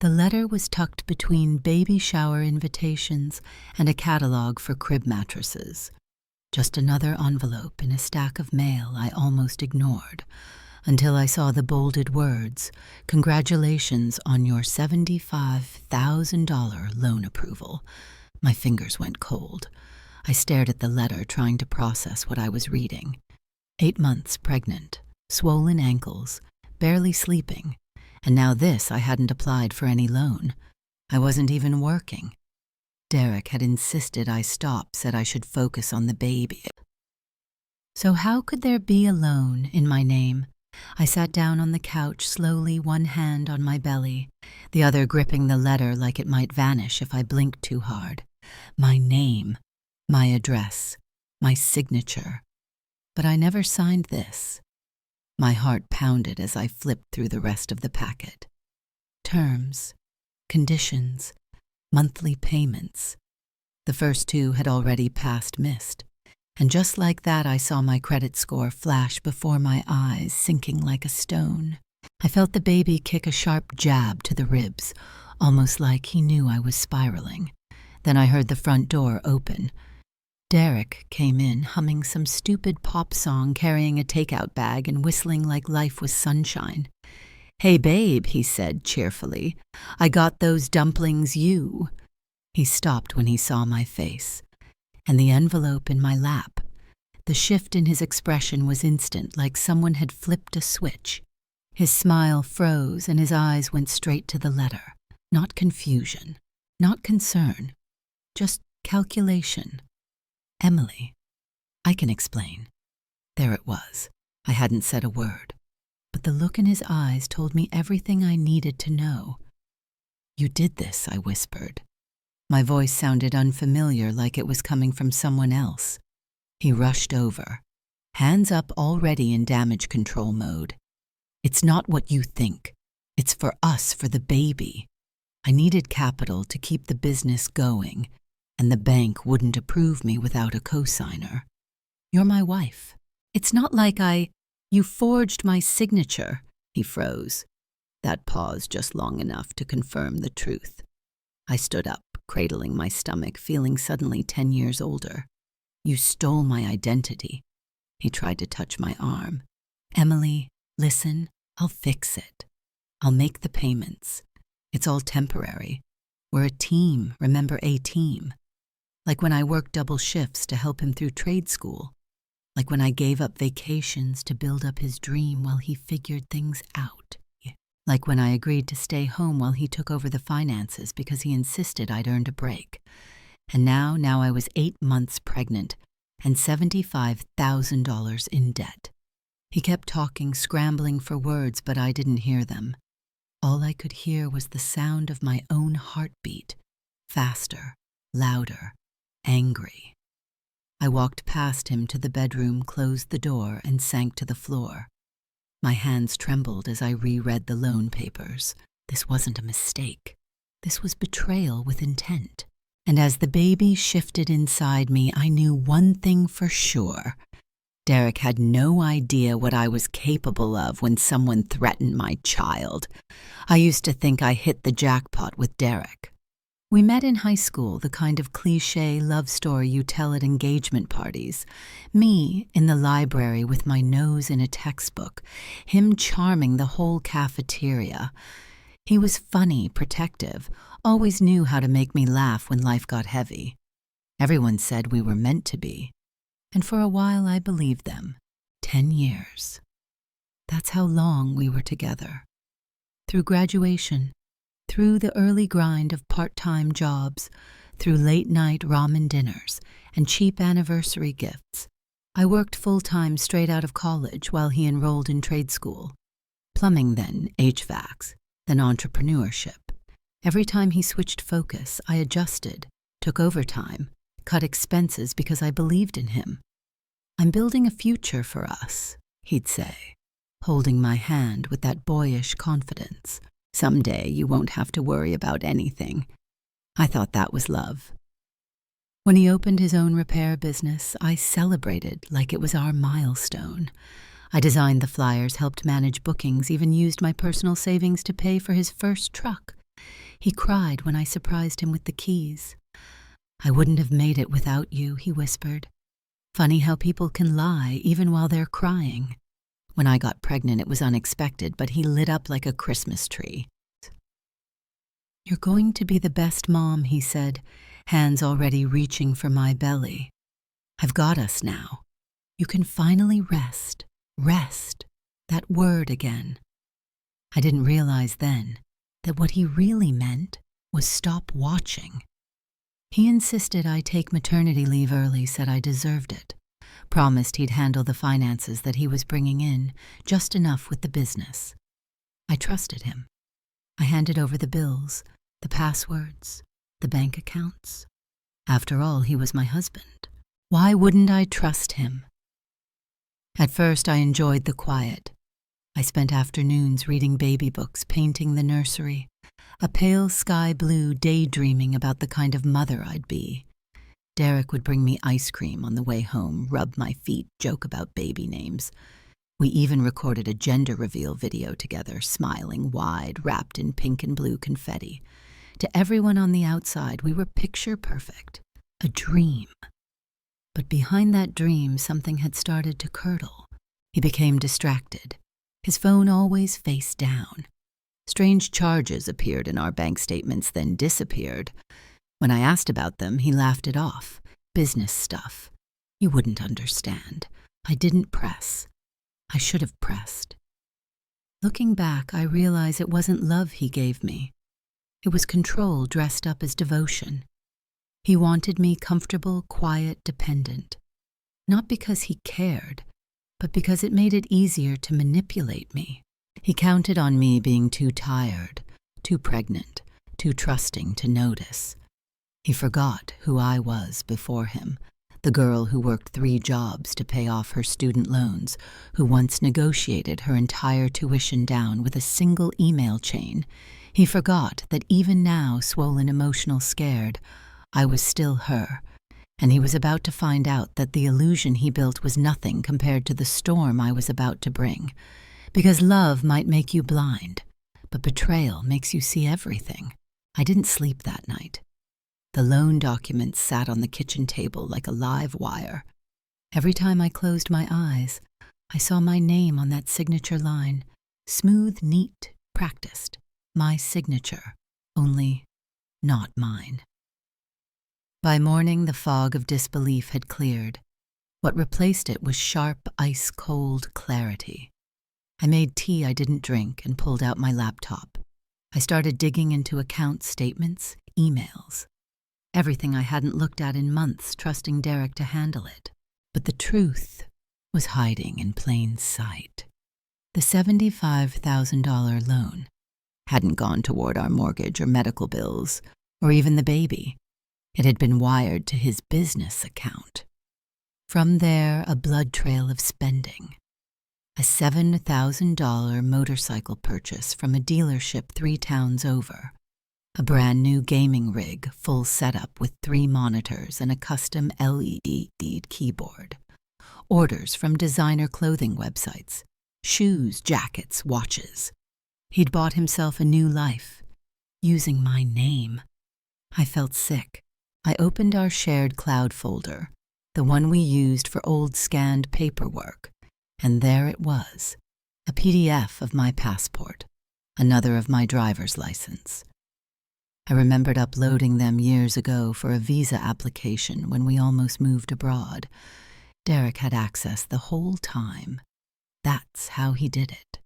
The letter was tucked between baby shower invitations and a catalog for crib mattresses. Just another envelope in a stack of mail I almost ignored, until I saw the bolded words, "Congratulations on your $75,000 loan approval." My fingers went cold. I stared at the letter, trying to process what I was reading. 8 months pregnant, swollen ankles, barely sleeping, and now this I hadn't applied for any loan. I wasn't even working. Derek had insisted I stop, said I should focus on the baby. So how could there be a loan in my name? I sat down on the couch slowly, one hand on my belly, the other gripping the letter like it might vanish if I blinked too hard. My name, my address, my signature. But I never signed this. My heart pounded as I flipped through the rest of the packet. Terms, conditions, monthly payments. The first two had already passed missed, and just like that I saw my credit score flash before my eyes, sinking like a stone. I felt the baby kick a sharp jab to the ribs, almost like he knew I was spiraling. Then I heard the front door open. Derek came in, humming some stupid pop song, carrying a takeout bag and whistling like life was sunshine. "Hey, babe," he said cheerfully. "I got those dumplings you." He stopped when he saw my face, and the envelope in my lap. The shift in his expression was instant, like someone had flipped a switch. His smile froze and his eyes went straight to the letter. Not confusion, not concern, just calculation. Emily. I can explain. There it was. I hadn't said a word, but the look in his eyes told me everything I needed to know. "You did this," I whispered. My voice sounded unfamiliar, like it was coming from someone else. He rushed over, hands up already in damage control mode. "It's not what you think. It's for us, for the baby. I needed capital to keep the business going, and the bank wouldn't approve me without a cosigner. You're my wife. It's not like you forged my signature." He froze. That pause just long enough to confirm the truth. I stood up, cradling my stomach, feeling suddenly 10 years older. "You stole my identity." He tried to touch my arm. "Emily, listen, I'll fix it. I'll make the payments. It's all temporary. We're a team, remember, a team. Like when I worked double shifts to help him through trade school. Like when I gave up vacations to build up his dream while he figured things out. Like when I agreed to stay home while he took over the finances because he insisted I'd earned a break. And now I was 8 months pregnant and $75,000 in debt." He kept talking, scrambling for words, but I didn't hear them. All I could hear was the sound of my own heartbeat, faster, louder, angry. I walked past him to the bedroom, closed the door, and sank to the floor. My hands trembled as I reread the loan papers. This wasn't a mistake. This was betrayal with intent. And as the baby shifted inside me, I knew one thing for sure. Derek had no idea what I was capable of when someone threatened my child. I used to think I hit the jackpot with Derek. We met in high school, the kind of cliché love story you tell at engagement parties. Me in the library with my nose in a textbook, him charming the whole cafeteria. He was funny, protective, always knew how to make me laugh when life got heavy. Everyone said we were meant to be, and for a while I believed them. 10 years. That's how long we were together. Through graduation, through the early grind of part-time jobs, through late-night ramen dinners and cheap anniversary gifts, I worked full-time straight out of college while he enrolled in trade school. Plumbing then, HVACs, then entrepreneurship. Every time he switched focus, I adjusted, took overtime, cut expenses because I believed in him. "I'm building a future for us," he'd say, holding my hand with that boyish confidence. "Someday you won't have to worry about anything." I thought that was love. When he opened his own repair business, I celebrated like it was our milestone. I designed the flyers, helped manage bookings, even used my personal savings to pay for his first truck. He cried when I surprised him with the keys. "I wouldn't have made it without you," he whispered. "Funny how people can lie even while they're crying." When I got pregnant, it was unexpected, but he lit up like a Christmas tree. "You're going to be the best mom," he said, hands already reaching for my belly. "I've got us now. You can finally rest. Rest. That word again." I didn't realize then that what he really meant was stop watching. He insisted I take maternity leave early, said I deserved it. Promised he'd handle the finances that he was bringing in, just enough with the business. I trusted him. I handed over the bills, the passwords, the bank accounts. After all, he was my husband. Why wouldn't I trust him? At first, I enjoyed the quiet. I spent afternoons reading baby books, painting the nursery, a pale sky blue, daydreaming about the kind of mother I'd be. Derek would bring me ice cream on the way home, rub my feet, joke about baby names. We even recorded a gender reveal video together, smiling wide, wrapped in pink and blue confetti. To everyone on the outside, we were picture perfect, a dream. But behind that dream, something had started to curdle. He became distracted. His phone always face down. Strange charges appeared in our bank statements, then disappeared. When I asked about them, he laughed it off. Business stuff. You wouldn't understand. I didn't press. I should have pressed. Looking back, I realize it wasn't love he gave me. It was control dressed up as devotion. He wanted me comfortable, quiet, dependent. Not because he cared, but because it made it easier to manipulate me. He counted on me being too tired, too pregnant, too trusting to notice. He forgot who I was before him, the girl who worked 3 jobs to pay off her student loans, who once negotiated her entire tuition down with a single email chain. He forgot that even now, swollen, emotional, scared, I was still her, and he was about to find out that the illusion he built was nothing compared to the storm I was about to bring. Because love might make you blind, but betrayal makes you see everything. I didn't sleep that night. The loan documents sat on the kitchen table like a live wire. Every time I closed my eyes, I saw my name on that signature line. Smooth, neat, practiced. My signature, only not mine. By morning, the fog of disbelief had cleared. What replaced it was sharp, ice-cold clarity. I made tea I didn't drink and pulled out my laptop. I started digging into account statements, emails. Everything I hadn't looked at in months, trusting Derek to handle it. But the truth was hiding in plain sight. The $75,000 loan hadn't gone toward our mortgage or medical bills, or even the baby. It had been wired to his business account. From there, a blood trail of spending. A $7,000 motorcycle purchase from a dealership 3 towns over. A brand new gaming rig, full setup with 3 monitors and a custom LED keyboard. Orders from designer clothing websites. Shoes, jackets, watches. He'd bought himself a new life, using my name. I felt sick. I opened our shared cloud folder, the one we used for old scanned paperwork, and there it was, a PDF of my passport, another of my driver's license. I remembered uploading them years ago for a visa application when we almost moved abroad. Derek had access the whole time. That's how he did it.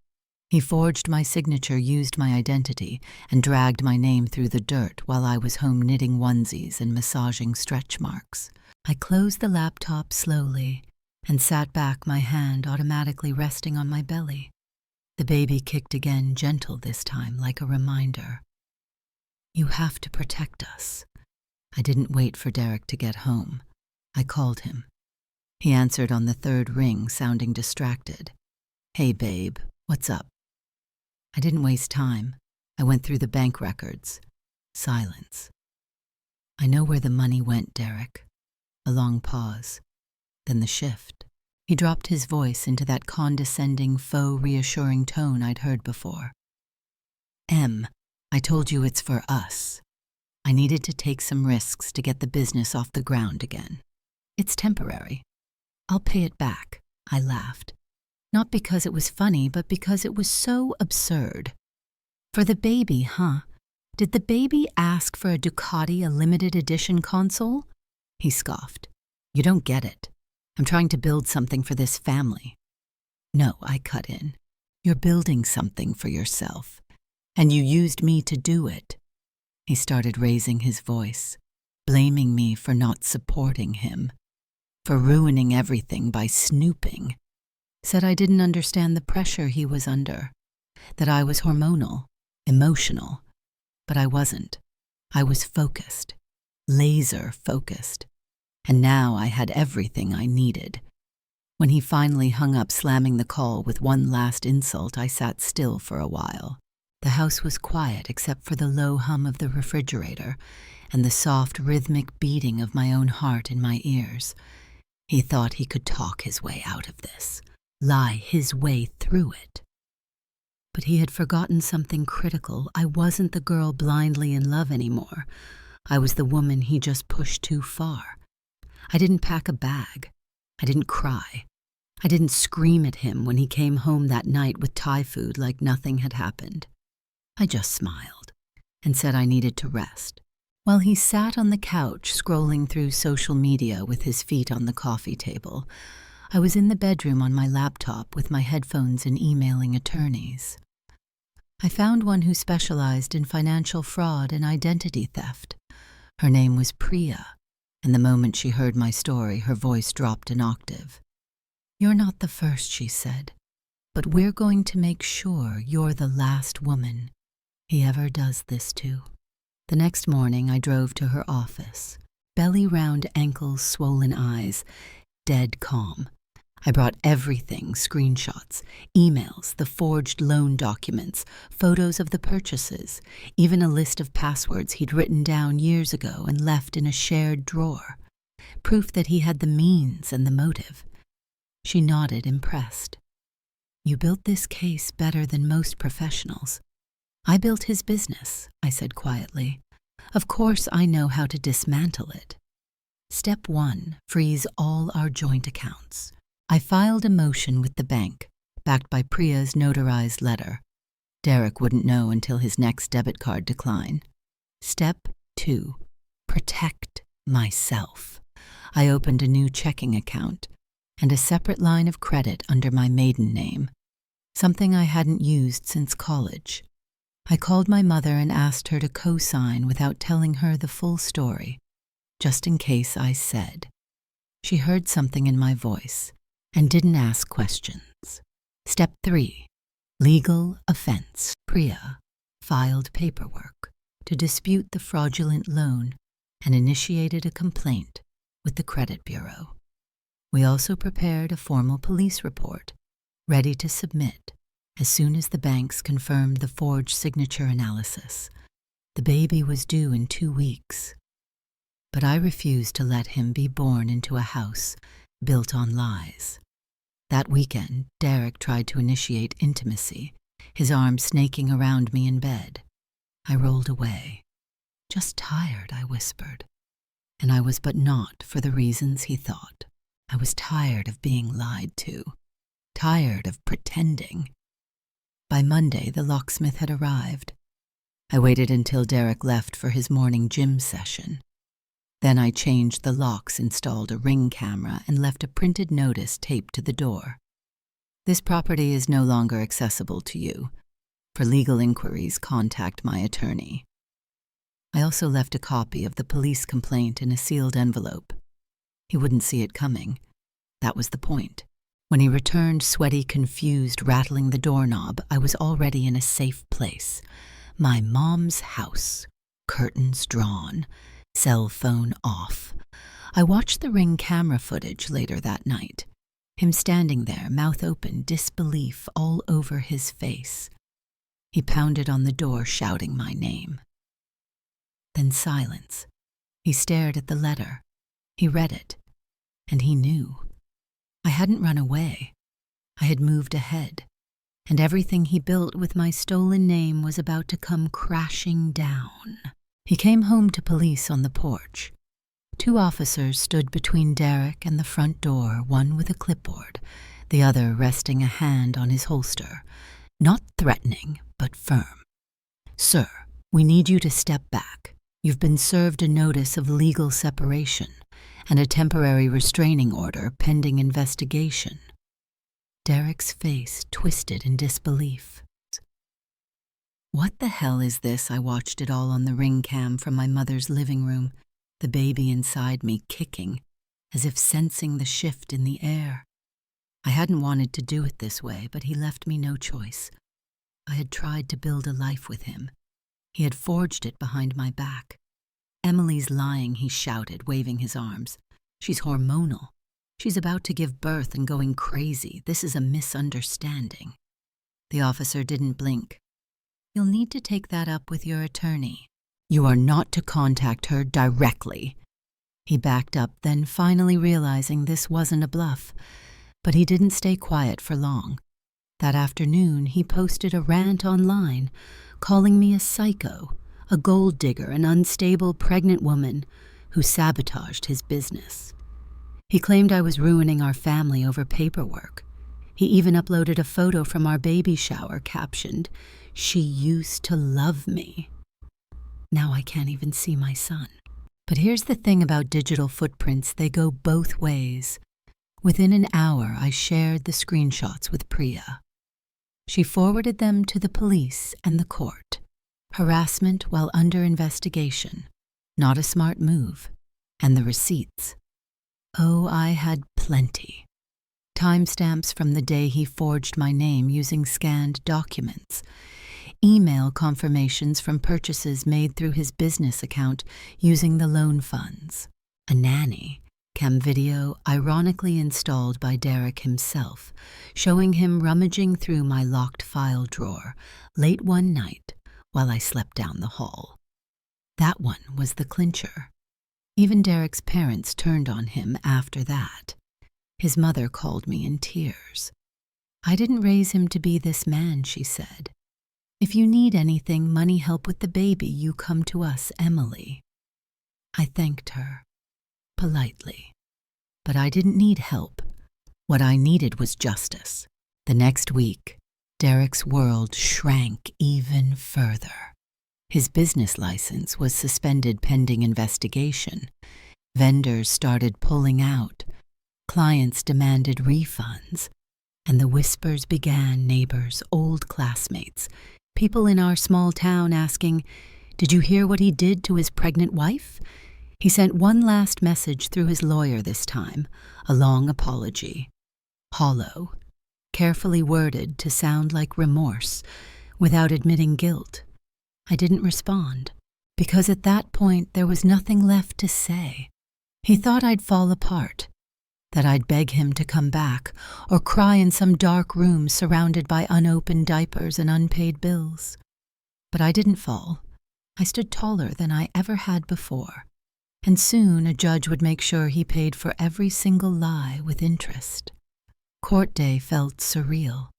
He forged my signature, used my identity, and dragged my name through the dirt while I was home knitting onesies and massaging stretch marks. I closed the laptop slowly and sat back, my hand automatically resting on my belly. The baby kicked again, gentle this time, like a reminder. You have to protect us. I didn't wait for Derek to get home. I called him. He answered on the 3rd ring, sounding distracted. Hey, babe, what's up? I didn't waste time. I went through the bank records. Silence. I know where the money went, Derek. A long pause. Then the shift. He dropped his voice into that condescending, faux reassuring tone I'd heard before. M. I told you it's for us. I needed to take some risks to get the business off the ground again. It's temporary. I'll pay it back, I laughed. Not because it was funny, but because it was so absurd. For the baby, huh? Did the baby ask for a Ducati, a limited edition console? He scoffed. You don't get it. I'm trying to build something for this family. No, I cut in. You're building something for yourself. And you used me to do it. He started raising his voice, blaming me for not supporting him, for ruining everything by snooping. Said I didn't understand the pressure he was under, that I was hormonal, emotional. But I wasn't. I was focused, laser focused. And now I had everything I needed. When he finally hung up, slamming the call with one last insult, I sat still for a while. The house was quiet except for the low hum of the refrigerator and the soft, rhythmic beating of my own heart in my ears. He thought he could talk his way out of this, lie his way through it. But he had forgotten something critical. I wasn't the girl blindly in love anymore. I was the woman he just pushed too far. I didn't pack a bag. I didn't cry. I didn't scream at him when he came home that night with Thai food like nothing had happened. I just smiled and said I needed to rest. While he sat on the couch scrolling through social media with his feet on the coffee table, I was in the bedroom on my laptop with my headphones and emailing attorneys. I found one who specialized in financial fraud and identity theft. Her name was Priya, and the moment she heard my story, her voice dropped an octave. You're not the first, she said, but we're going to make sure you're the last woman he ever does this to. The next morning, I drove to her office, belly round, ankles, swollen eyes, dead calm. I brought everything, screenshots, emails, the forged loan documents, photos of the purchases, even a list of passwords he'd written down years ago and left in a shared drawer, proof that he had the means and the motive. She nodded, impressed. You built this case better than most professionals. I built his business, I said quietly. Of course I know how to dismantle it. Step 1, freeze all our joint accounts. I filed a motion with the bank, backed by Priya's notarized letter. Derek wouldn't know until his next debit card decline. Step 2, protect myself. I opened a new checking account and a separate line of credit under my maiden name, something I hadn't used since college. I called my mother and asked her to co-sign without telling her the full story, just in case I said. She heard something in my voice and didn't ask questions. Step 3, legal offense. Priya filed paperwork to dispute the fraudulent loan and initiated a complaint with the credit bureau. We also prepared a formal police report, ready to submit as soon as the banks confirmed the forged signature analysis. The baby was due in 2 weeks. But I refused to let him be born into a house built on lies. That weekend, Derek tried to initiate intimacy, his arm snaking around me in bed. I rolled away. Just tired, I whispered. And I was, but not for the reasons he thought. I was tired of being lied to, tired of pretending. By Monday, the locksmith had arrived. I waited until Derek left for his morning gym session. Then I changed the locks, installed a Ring camera, and left a printed notice taped to the door. This property is no longer accessible to you. For legal inquiries, contact my attorney. I also left a copy of the police complaint in a sealed envelope. He wouldn't see it coming. That was the point. When he returned, sweaty, confused, rattling the doorknob, I was already in a safe place. My mom's house. Curtains drawn. Cell phone off. I watched the Ring camera footage later that night. Him standing there, mouth open, disbelief all over his face. He pounded on the door, shouting my name. Then silence. He stared at the letter. He read it. And he knew. I hadn't run away. I had moved ahead. and everything he built with my stolen name was about to come crashing down. He came home to police on the porch. 2 officers stood between Derek and the front door, one with a clipboard, the other resting a hand on his holster, not threatening, but firm. "Sir, we need you to step back. You've been served a notice of legal separation and a temporary restraining order pending investigation." Derek's face twisted in disbelief. "What the hell is this?" I watched it all on the ring cam from my mother's living room, the baby inside me kicking, as if sensing the shift in the air. I hadn't wanted to do it this way, but he left me no choice. I had tried to build a life with him. He had forged it behind my back. "Emily's lying," he shouted, waving his arms. "She's hormonal. She's about to give birth and going crazy. This is a misunderstanding." The officer didn't blink. "You'll need to take that up with your attorney. You are not to contact her directly." He backed up, then finally realizing this wasn't a bluff. But he didn't stay quiet for long. That afternoon, he posted a rant online, calling me a psycho, a gold digger, an unstable pregnant woman who sabotaged his business. He claimed I was ruining our family over paperwork. He even uploaded a photo from our baby shower captioned, "She used to love me." Now I can't even see my son. But here's the thing about digital footprints, they go both ways. Within an hour, I shared the screenshots with Priya. She forwarded them to the police and the court. Harassment while under investigation. Not a smart move. And the receipts. Oh, I had plenty. Timestamps from the day he forged my name using scanned documents. Email confirmations from purchases made through his business account using the loan funds. A nanny. Cam video ironically installed by Derek himself, showing him rummaging through my locked file drawer late one night while I slept down the hall. That one was the clincher. Even Derek's parents turned on him after that. His mother called me in tears. "I didn't raise him to be this man," she said. "If you need anything, money, help with the baby, you come to us, Emily." I thanked her. Politely. But I didn't need help. What I needed was justice. The next week, Derek's world shrank even further. His business license was suspended pending investigation. Vendors started pulling out. Clients demanded refunds. And the whispers began, neighbors, old classmates, people in our small town asking, "Did you hear what he did to his pregnant wife?" He sent one last message through his lawyer this time, a long apology. Hollow, carefully worded to sound like remorse, without admitting guilt. I didn't respond, because at that point there was nothing left to say. He thought I'd fall apart, that I'd beg him to come back, or cry in some dark room surrounded by unopened diapers and unpaid bills. But I didn't fall. I stood taller than I ever had before. And soon a judge would make sure he paid for every single lie with interest. Court day felt surreal.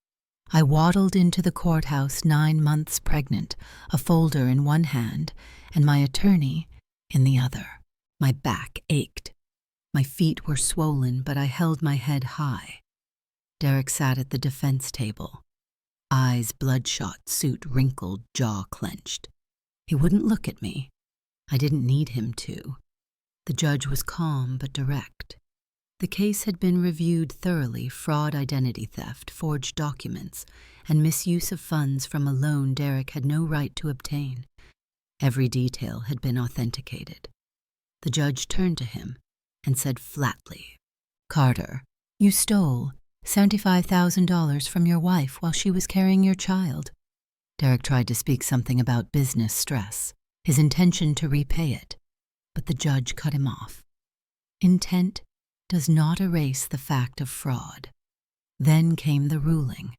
I waddled into the courthouse 9 months pregnant, a folder in one hand and my attorney in the other. My back ached. My feet were swollen, but I held my head high. Derek sat at the defense table. Eyes bloodshot, suit wrinkled, jaw clenched. He wouldn't look at me. I didn't need him to. The judge was calm but direct. The case had been reviewed thoroughly: fraud, identity theft, forged documents, and misuse of funds from a loan Derek had no right to obtain. Every detail had been authenticated. The judge turned to him and said flatly, "Carter, you stole $75,000 from your wife while she was carrying your child." Derek tried to speak something about business stress, his intention to repay it, but the judge cut him off. Intent does not erase the fact of fraud. Then came the ruling.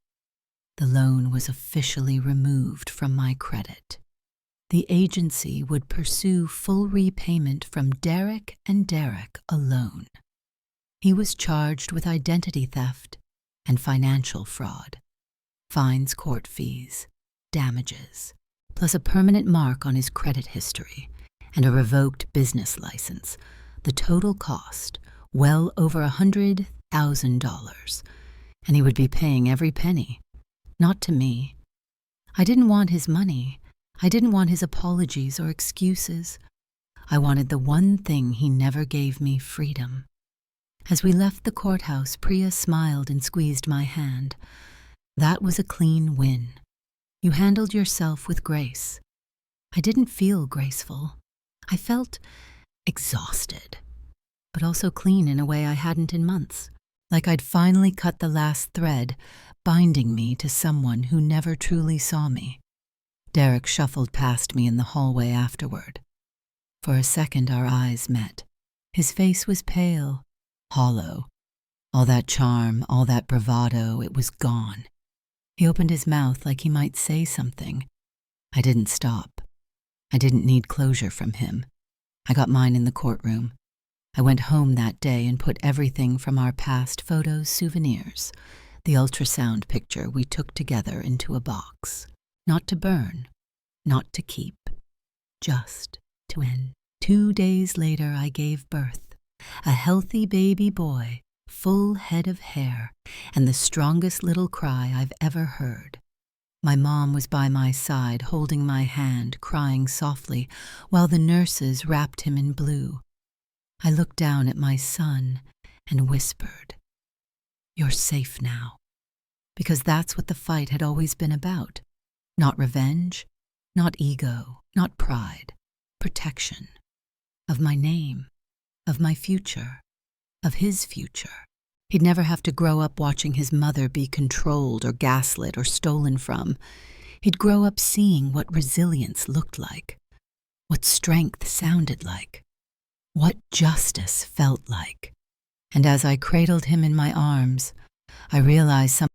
The loan was officially removed from my credit. The agency would pursue full repayment from Derek and Derek alone. He was charged with identity theft and financial fraud. fines, court fees, damages, plus a permanent mark on his credit history and a revoked business license. The total cost, well over $100,000, and he would be paying every penny. Not to me. I didn't want his money. I didn't want his apologies or excuses. I wanted the one thing he never gave me: freedom. As we left the courthouse, Priya smiled and squeezed my hand. That was a clean win. You handled yourself with grace. I didn't feel graceful. I felt exhausted, but also clean in a way I hadn't in months, like I'd finally cut the last thread binding me to someone who never truly saw me. Derek shuffled past me in the hallway afterward. For a second our eyes met. His face was pale, hollow. All that charm, all that bravado, it was gone. He opened his mouth like he might say something. I didn't stop. I didn't need closure from him. I got mine in the courtroom. I went home that day and put everything from our past photos, souvenirs, the ultrasound picture we took together, into a box. Not to burn, not to keep, just to end. 2 days later, I gave birth. A healthy baby boy, full head of hair, and the strongest little cry I've ever heard. My mom was by my side, holding my hand, crying softly, while the nurses wrapped him in blue. I looked down at my son and whispered, "You're safe now." Because that's what the fight had always been about. Not revenge, not ego, not pride. Protection. Of my name, of my future, of his future. He'd never have to grow up watching his mother be controlled or gaslit or stolen from. He'd grow up seeing what resilience looked like, what strength sounded like, what justice felt like. And as I cradled him in my arms, I realized something.